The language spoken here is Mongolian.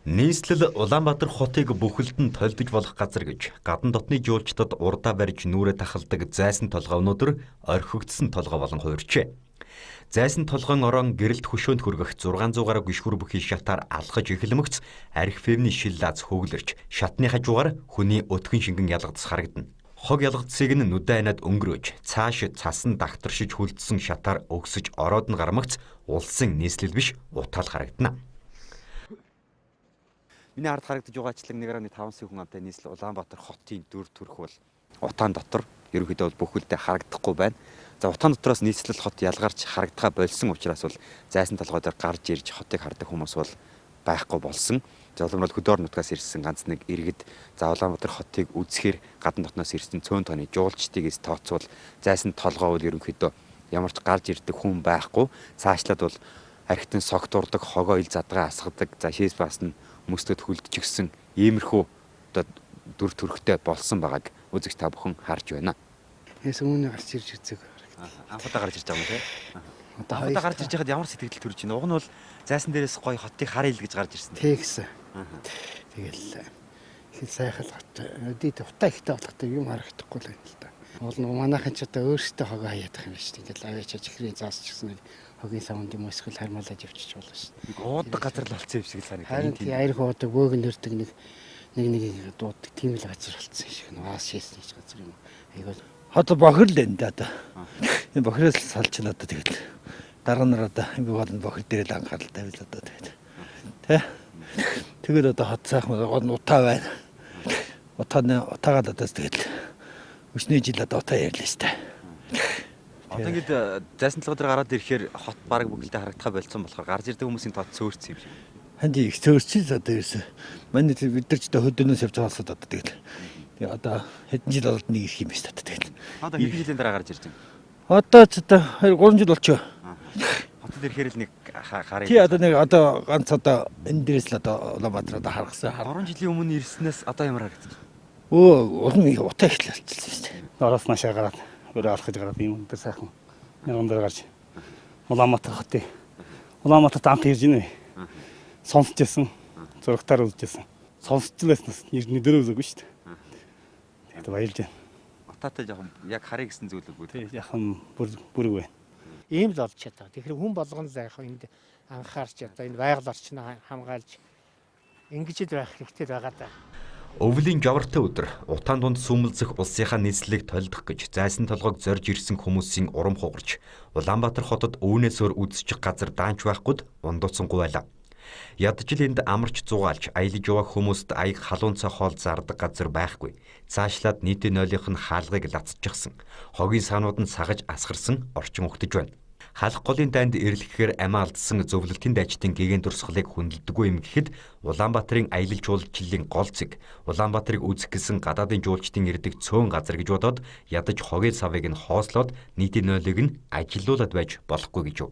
Нийслэл Улаанбаатар хотыг бүхэлд нь толдож болох газар гэж гадна дотны жуулчдад урдаа барьж нүрэ тахалдаг зайсан толгой өнөөдөр орхигдсон толгой болон хувирчээ. Зайсан толгойн орон гэрэлт хөшөөнд хүргэх 600 гаруй гишгүр бүхий шатаар алхаж эхлэмэгц арх февний шил лаз хөглөрч шатны хажуугаар хүний өтгөн шингэн ялгадс харагдана. Хог ялгадсыг нь нүдэн айнад өнгөрөөж цааш цасан дагтаршиж хүлдсэн шатаар өгсөж ороод нь гармагц улсын нийслэл биш утаал харагдана. Миний хард харагдаж байгаачлаг 1.5 сая хүн амтай нийслэл Улаанбаатар хотын дүр төрх бол утаан дотор ерөнхийдөө бол бүхэлдээ харагдахгүй байна. За утаан дотроос нийслэл хот ялгарч харагдгаа болсон учраас бол зайсан толгой дээр гарч ирж хотыг хардаг хүмүүс бол байхгүй болсон. За улмал хөдөөр нутгаас ирсэн ганц нэг иргэд за Улаанбаатар хотыг үзэхээр гадна дотноос ирсэн цөөн тооны жуулчдыгээс тооцвол зайсан толгой бол ерөнхийдөө ямар ч гарч ирдэг хүн байхгүй. Цаашлаад бол архитын согтурдаг, хогоо ил задгаа асгадаг, за шээс бас нь мөсдөд хүлдчихсэн иймэрхүү одоо дүр төрхтэй болсон байгааг үзэгч та бүхэн харж байна. Яс өмнө гарч ирж үзэг. Анхудаа гарч ирж байгаа юм тий. Анхудаа гарч ирж байхад ямар сэтгэл төрж байна? Уг нь бол зайсан дээрээс гоё хотыг харъя л гэж гарч ирсэн. Тэг гэсэн. Тэгэл их сайхан хот. Өдийт утаа ихтэй болохтой юм харагдахгүй л байна л да. Уул нь манайхан ч одоо өөрсдөө хогоо хаяад байх юм шүү дээ. Тэгэл аваач чихрийн заасч гисэн хогийн савнд юм эсвэл хармалаад явчих болно шүү дээ. Уудаг газар л болсон юм шиг л санагдав. Харин тий аярх уудаг, бөөгн өрдөг нэг дуудаг тийм л газар болсон шиг нэг аас шээсэн ч газар юм. Айгуу хот бохир л энэ одоо. Энэ бохироос салчна одоо тэгэл. Дараа нь одоо би болно бохир дээр л анхаарал тавил одоо тэгэл. Тэ? Тэгээд одоо хот сайхан утаа байна. Утаагаад одоо тэгэл өчнөө жил одоо утаа ярьлаа шүү дээ. Одоо ингэж зайсан толгой дээр гараад ирэхээр хот бараг бүгэлдээ харагдах болсон болохоор гарч ирдэг хүмүүсийн тоо цөөрсөн юм шиг. Ханди их цөөрчил одоо ерөөсөө. Манай бид нар ч одоо хөдөөнөөс явж байгаа болсод одоо тэгэл. Тэгээ одоо хэдэн жил болоод нэг ирэх юм байна шүү дээ тэгэл. Одоо хэдэн жилийн дараа гарч ирж байна? Одоо ч одоо 2 3 жил болчихоо. Хотод ирэхээр л нэг харъя. Тий одоо нэг одоо ганц одоо энэ дээрээс л одоо Улаанбаатар одоо харгасан. 3 жилийн өмнө ирснээс одоо ямар харагдаж байна? Улам утаа ихлээ болчихсон шүү дээ. Ороос наашаа гараад өөрөө алхаж гараад юм дээр сайхан мяндан дээр гарч Улаанбаатар хотыг Улаанбаатарт амт ирж байна. Сонсч байсан. Зурагтаар үзэж байсан. Сонсч байснаас нэрээр үзээгүй шүү дээ. Тэгээд баярлж байна. Утаатай жоохон яг харъя гэсэн зүйл үгүй. Тий яхан бүрэг байна. ийм л олж чадаа. Тэгэхээр хүн болгоно заах энд анхаарч одоо энэ байгаль орчноо хамгаалж ингэж л байх хэрэгтэй байгаа даа. Өвлийн жавартай өдөр утаан дунд сүмэлзэх улсынхаа нийслэлийг толдох гэж зайсан толгойг зорж ирсэн хүмүүсийн урам хугарч Улаанбаатар хотод өвнөөс өөр үзчих газар даанч байхгүйд ундууцсангүй байлаа. Ядчил энд амарч зугаалж аялж явах хүмүүст аяг халуун цай хоол зардаг газар байхгүй. Цаашлаад нийтийн нойлынх нь хаалгыг лацчихсан. Хогийн саанууд нь сагаж асгарсан орчин өгтөж байна. Халах голын дайнд ирлэхээр амиа алдсан зөвлөлтийн дайчдын гэгээн дурсгалыг хүндэлдэггүй юм гэхэд Улаанбаатарын аялал жуулчлалын гол зэг Улаанбаатарыг үзэх гэсэн гадаадын жуулчдын ирдэг цөөн газар гэж бодоод ядаж хогийн савыг нь хоослоод нийтийн нойлыг нь ажилуулад байж болохгүй гэж юу.